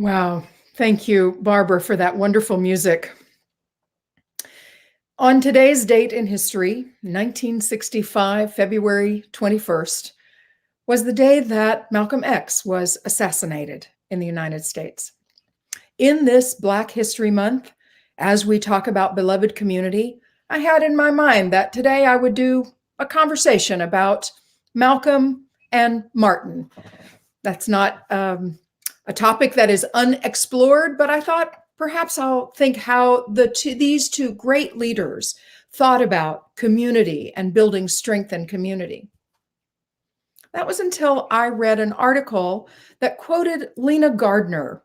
Wow. Thank you, Barbara, for that wonderful music. On today's date in history, 1965, February 21st, was the day that Malcolm X was assassinated in the United States. In this Black History Month, as we talk about beloved community, I had in my mind that today I would do a conversation about Malcolm and Martin. That's not a topic that is unexplored, but I thought perhaps I'll think how these two great leaders thought about community and building strength in community. That was until I read an article that quoted Lena Gardner,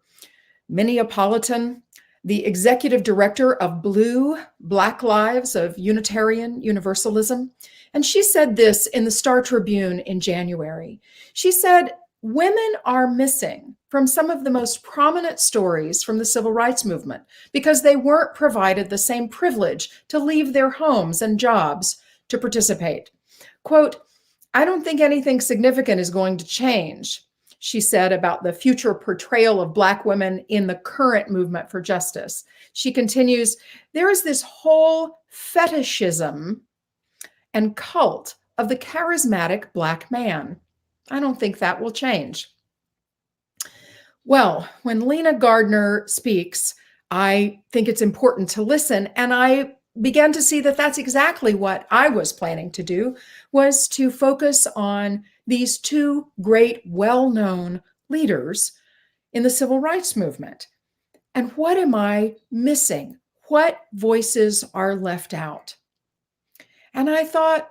Minneapolitan, the executive director of Blue, Black Lives of Unitarian Universalism. And she said this in the Star Tribune in January. She said, women are missing from some of the most prominent stories from the civil rights movement because they weren't provided the same privilege to leave their homes and jobs to participate. Quote, I don't think anything significant is going to change, she said about the future portrayal of Black women in the current movement for justice. She continues, there is this whole fetishism and cult of the charismatic Black man. I don't think that will change. Well, when Lena Gardner speaks, I think it's important to listen, and I began to see that that's exactly what I was planning to do, was to focus on these two great, well-known leaders in the civil rights movement. And what am I missing? What voices are left out? And I thought,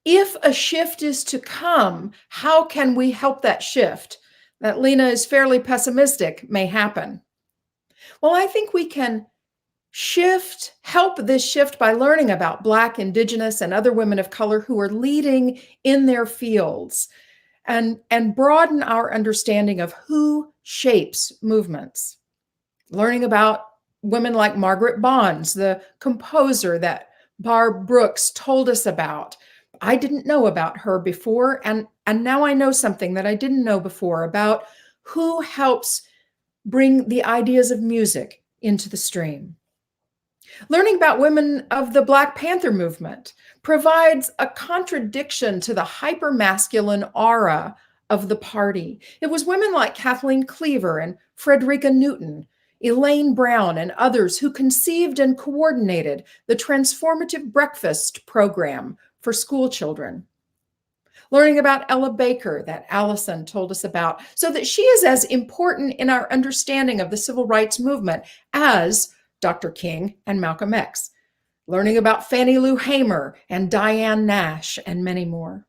if a shift is to come, how can we help that shift? That Lena is fairly pessimistic may happen. Well, I think we can help this shift by learning about Black, Indigenous, and other women of color who are leading in their fields and broaden our understanding of who shapes movements. Learning about women like Margaret Bonds, the composer that Barb Brooks told us about. I didn't know about her before, and now I know something that I didn't know before about who helps bring the ideas of music into the stream. Learning about women of the Black Panther movement provides a contradiction to the hypermasculine aura of the party. It was women like Kathleen Cleaver and Frederica Newton, Elaine Brown, and others who conceived and coordinated the transformative breakfast program for school children. Learning about Ella Baker that Allison told us about, so that she is as important in our understanding of the civil rights movement as Dr. King and Malcolm X. Learning about Fannie Lou Hamer and Diane Nash and many more.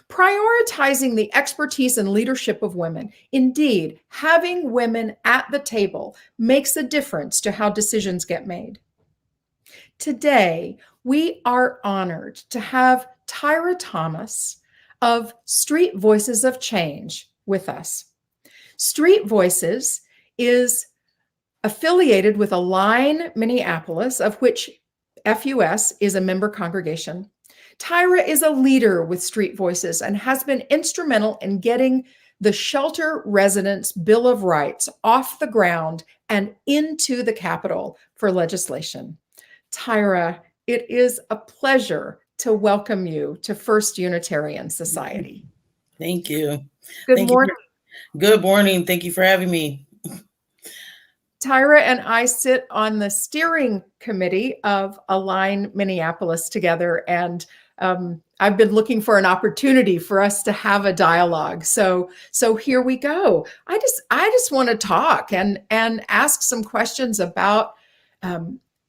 Prioritizing the expertise and leadership of women. Indeed, having women at the table makes a difference to how decisions get made. Today, we are honored to have Tyra Thomas of Street Voices of Change with us. Street Voices is affiliated with Align Minneapolis, of which FUS is a member congregation. Tyra is a leader with Street Voices and has been instrumental in getting the Shelter Residents Bill of Rights off the ground and into the Capitol for legislation. Tyra, it is a pleasure to welcome you to First Unitarian Society. Thank you. Good morning. Good morning. Thank you for having me. Tyra and I sit on the steering committee of Align Minneapolis together, and I've been looking for an opportunity for us to have a dialogue. So here we go. I just want to talk and ask some questions about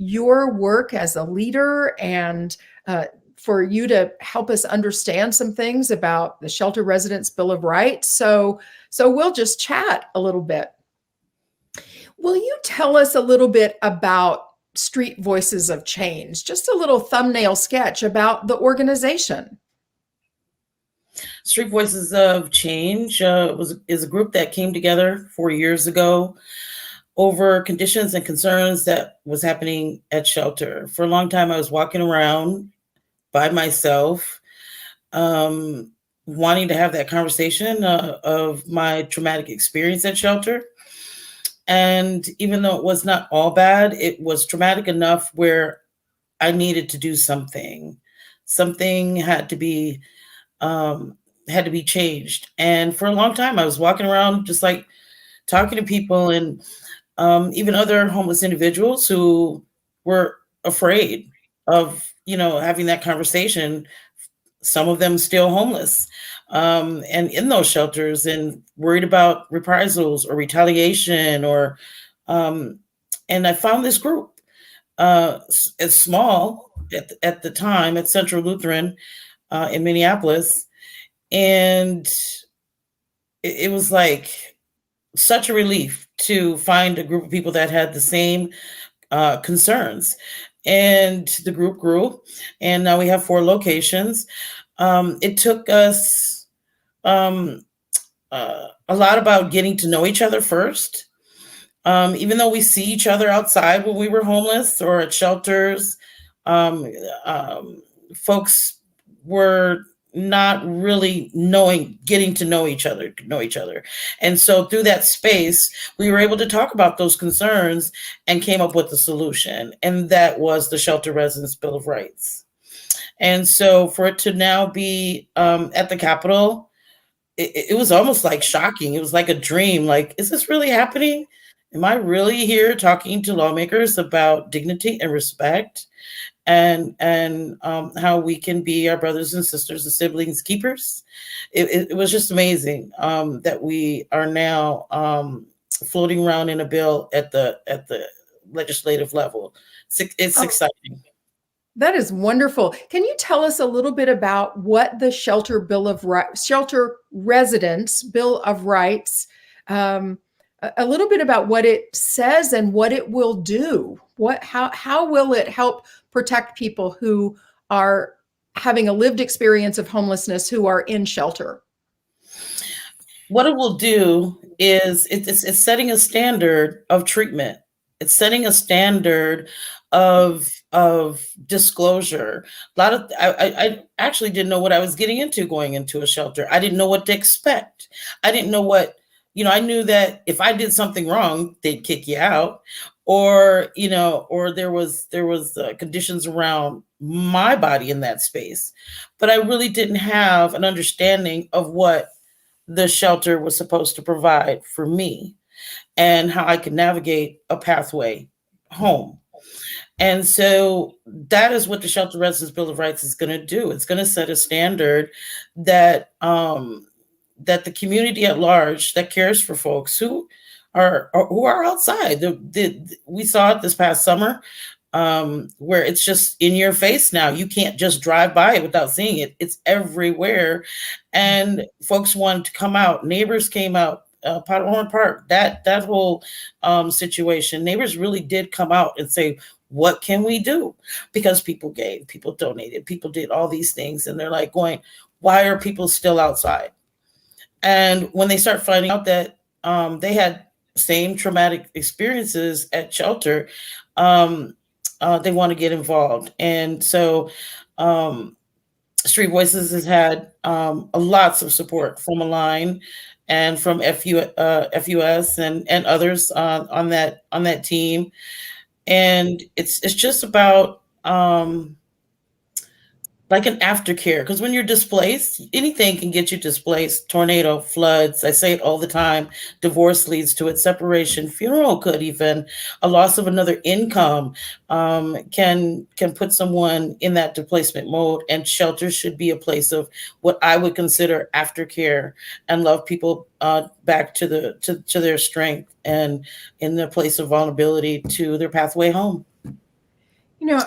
your work as a leader, and for you to help us understand some things about the Shelter Residents Bill of Rights. So we'll just chat a little bit. Will you tell us a little bit about Street Voices of Change? Just a little thumbnail sketch about the organization. Street Voices of Change is a group that came together 4 years ago over conditions and concerns that was happening at shelter. For a long time, I was walking around by myself, wanting to have that conversation of my traumatic experience at shelter. And even though it was not all bad, it was traumatic enough where I needed to do something. Something had to be changed. And for a long time, I was walking around just like talking to people, and even other homeless individuals who were afraid of, having that conversation. Some of them still homeless, and in those shelters, and worried about reprisals or retaliation, or um, and I found this group. It's small at the time at Central Lutheran in Minneapolis, and it was like such a relief to find a group of people that had the same concerns. And the group grew, and now we have 4 locations. It took us um, a lot about getting to know each other first. Even though we see each other outside when we were homeless or at shelters, um, um, folks were not really getting to know each other. And so through that space, we were able to talk about those concerns and came up with a solution. And that was the Shelter Residence Bill of Rights. And so for it to now be at the Capitol, it was almost like shocking. It was like a dream. Like, is this really happening? Am I really here talking to lawmakers about dignity and respect, and how we can be our brothers and sisters and siblings keepers? It was just amazing that we are now floating around in a bill at the legislative level. It's Oh, exciting. that is wonderful. Can you tell us a little bit about what the Shelter Residence Bill of Rights, um, a little bit about what it says and what it will do? How will it help protect people who are having a lived experience of homelessness who are in shelter? What it will do is it's setting a standard of treatment. It's setting a standard of disclosure. A lot of I actually didn't know what I was getting into going into a shelter. I didn't know what to expect. I didn't know what, I knew that if I did something wrong, they'd kick you out, or or there was conditions around my body in that space. But I really didn't have an understanding of what the shelter was supposed to provide for me, and how I could navigate a pathway home. And so that is what the Shelter Residence Bill of Rights is going to do. It's going to set a standard that that the community at large that cares for folks who are outside. We saw it this past summer, where it's just in your face now. You can't just drive by it without seeing it. It's everywhere, and folks wanted to come out. Neighbors came out. Powderhorn Park, that whole situation. Neighbors really did come out and say, "What can we do?" Because people gave, people donated, people did all these things, and they're like going, "Why are people still outside?" And when they start finding out that they had same traumatic experiences at shelter, um, they want to get involved. And so Street Voices has had lots of support from Align and from FUS and others on that team. And it's just about like an aftercare, because when you're displaced, anything can get you displaced. Tornado, floods, I say it all the time. Divorce leads to it, separation, funeral, could even a loss of another income can put someone in that displacement mode. And shelter should be a place of what I would consider aftercare, and love people back to to their strength, and in their place of vulnerability to their pathway home.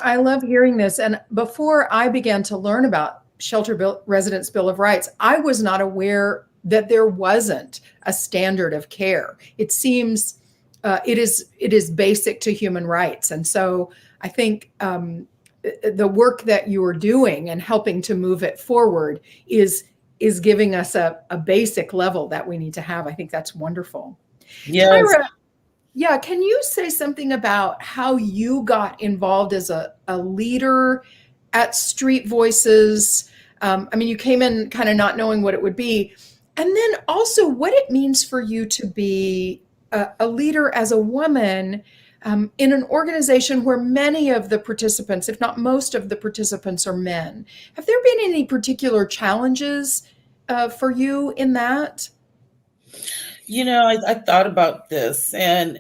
I love hearing this. And before I began to learn about Residence Bill of Rights, I was not aware that there wasn't a standard of care. It seems it is basic to human rights, and so I think the work that you are doing and helping to move it forward is giving us a basic level that we need to have. I think that's wonderful. Yes. Tyra, yeah, can you say something about how you got involved as a leader at Street Voices? I mean, you came in kind of not knowing what it would be. And then also what it means for you to be a leader as a woman in an organization where many of the participants, if not most of the participants, are men. Have there been any particular challenges for you in that? I thought about this, and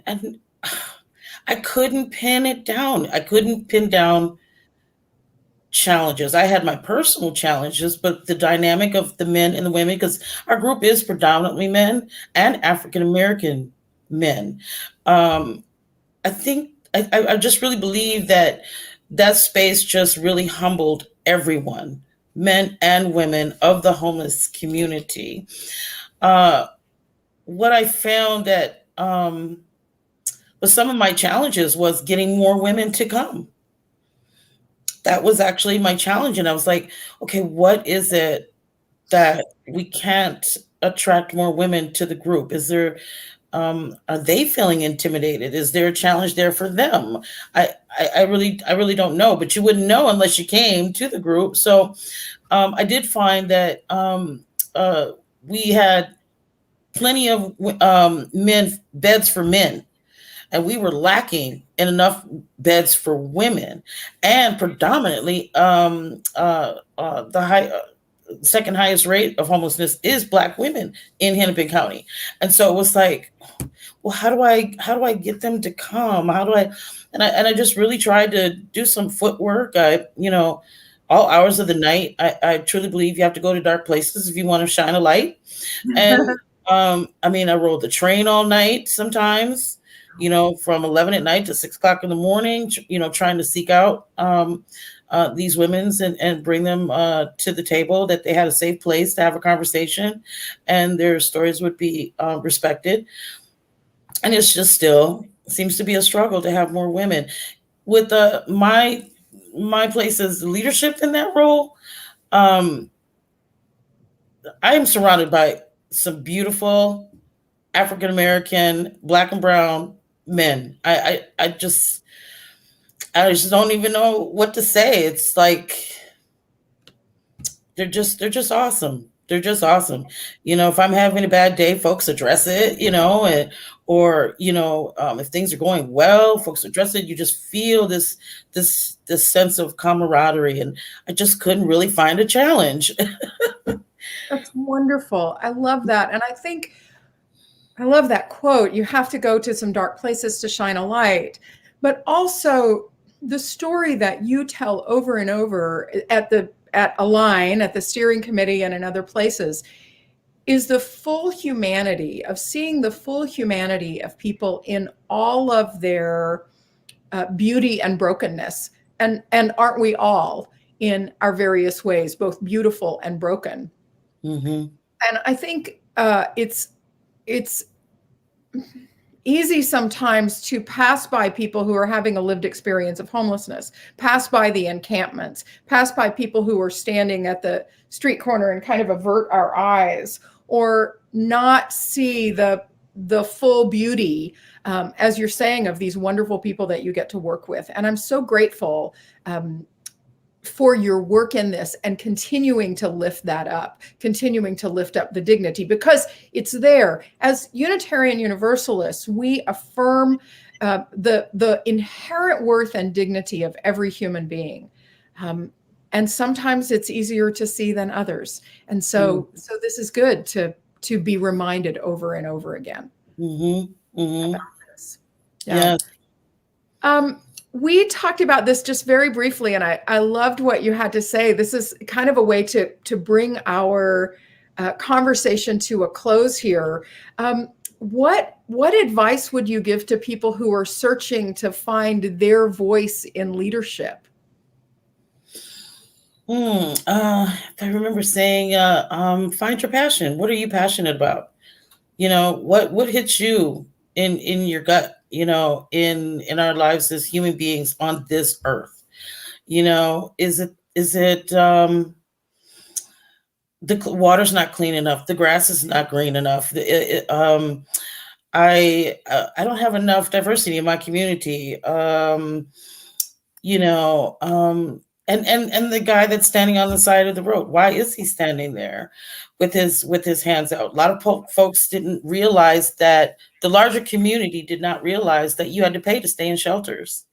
I couldn't pin it down. I couldn't pin down challenges. I had my personal challenges, but the dynamic of the men and the women, because our group is predominantly men and African American men. Um, I think I just really believe that that space just really humbled everyone, men and women of the homeless community. Uh, what I found that was some of my challenges was getting more women to come. That was actually my challenge. And I was like, okay, what is it that we can't attract more women to the group? Are they feeling intimidated? Is there a challenge there for them? I really don't know, but you wouldn't know unless you came to the group. So I did find that we had plenty of men beds for men, and we were lacking in enough beds for women, and predominantly the second highest rate of homelessness is Black women in Hennepin County. And so it was like, well, how do I get them to come? How do I and I just really tried to do some footwork. All hours of the night. I truly believe you have to go to dark places if you want to shine a light. And I rode the train all night sometimes, from 11 at night to 6 o'clock in the morning, trying to seek out these women's and bring them to the table, that they had a safe place to have a conversation and their stories would be respected. And it's just still seems to be a struggle to have more women. With my place as leadership in that role, I am surrounded by some beautiful African American, Black and brown men. I just don't even know what to say. It's like they're just awesome. They're just awesome. If I'm having a bad day, folks address it, if things are going well, folks address it. You just feel this sense of camaraderie, and I just couldn't really find a challenge. That's wonderful. I love that. And I love that quote. You have to go to some dark places to shine a light. But also the story that you tell over and over at Align, at the steering committee and in other places, is the full humanity of seeing the full humanity of people in all of their beauty and brokenness. And aren't we all in our various ways, both beautiful and broken? Mm-hmm. And I think it's easy sometimes to pass by people who are having a lived experience of homelessness, pass by the encampments, pass by people who are standing at the street corner and kind of avert our eyes, or not see the full beauty, as you're saying, of these wonderful people that you get to work with. And I'm so grateful for your work in this and continuing to lift that up, continuing to lift up the dignity, because it's there. As Unitarian Universalists, we affirm the inherent worth and dignity of every human being. And sometimes it's easier to see than others. And so this is good to be reminded over and over again about this. Yeah. We talked about this just very briefly, and I loved what you had to say. This is kind of a way to bring our conversation to a close here. What advice would you give to people who are searching to find their voice in leadership? If I remember saying, find your passion. What are you passionate about? What hits you in your gut, in our lives as human beings on this earth? Is it the water's not clean enough, the grass is not green enough, I don't have enough diversity in my community, and And the guy that's standing on the side of the road, why is he standing there with his hands out? A lot of folks didn't realize that the larger community did not realize that you had to pay to stay in shelters.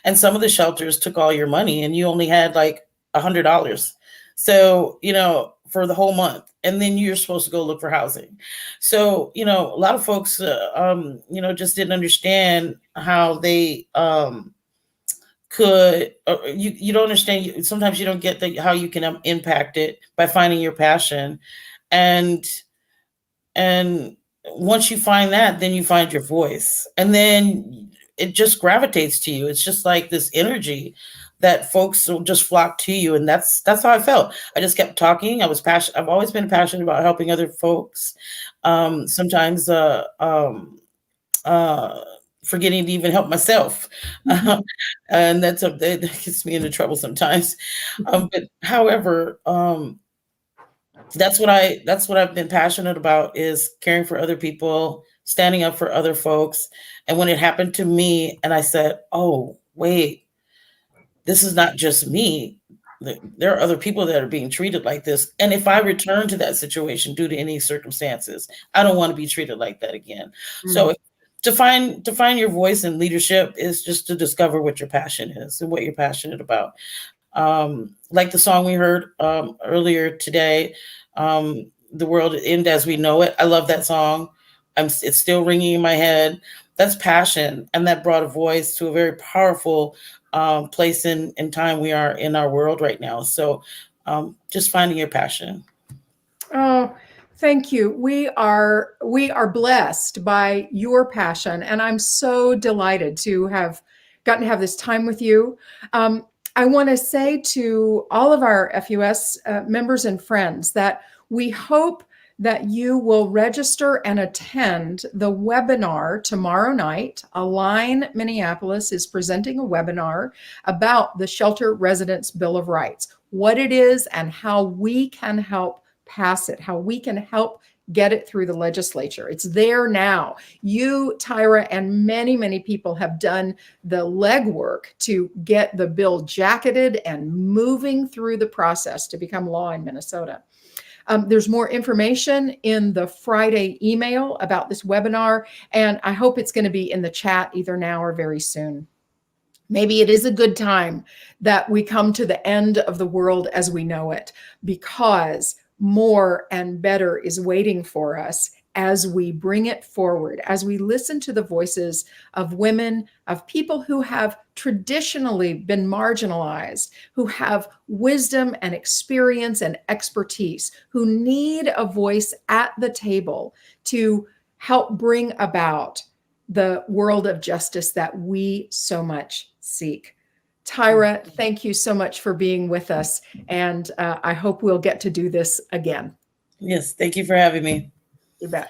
And some of the shelters took all your money and you only had like $100. So, for the whole month. And then you're supposed to go look for housing. So, a lot of folks, just didn't understand how they, you don't understand. Sometimes you don't get how you can impact it by finding your passion. And once you find that, then you find your voice, and then it just gravitates to you. It's just like this energy that folks will just flock to you. And that's how I felt. I just kept talking. I was passionate. I've always been passionate about helping other folks. Sometimes forgetting to even help myself. And that gets me into trouble sometimes. But however, that's what I've been passionate about, is caring for other people, standing up for other folks. And when it happened to me and I said, oh, wait, this is not just me. There are other people that are being treated like this. And if I return to that situation due to any circumstances, I don't want to be treated like that again. So to find your voice in leadership is just to discover what your passion is and what you're passionate about. Like the song we heard earlier today, The World End As We Know It. I love that song. It's still ringing in my head. That's passion. And that brought a voice to a very powerful place in time we are in our world right now. So just finding your passion. Oh, thank you. We are blessed by your passion, and I'm so delighted to have gotten to have this time with you. I want to say to all of our FUS members and friends that we hope that you will register and attend the webinar tomorrow night. Align Minneapolis is presenting a webinar about the Shelter Residents Bill of Rights, what it is and how we can help pass it, how we can help get it through the legislature. It's there now. You, Tyra, and many, many people have done the legwork to get the bill jacketed and moving through the process to become law in Minnesota. There's more information in the Friday email about this webinar, and I hope it's going to be in the chat either now or very soon. Maybe it is a good time that we come to the end of the world as we know it, because more and better is waiting for us as we bring it forward, as we listen to the voices of women, of people who have traditionally been marginalized, who have wisdom and experience and expertise, who need a voice at the table to help bring about the world of justice that we so much seek. Tyra, thank you so much for being with us. And I hope we'll get to do this again. Yes, thank you for having me. You bet.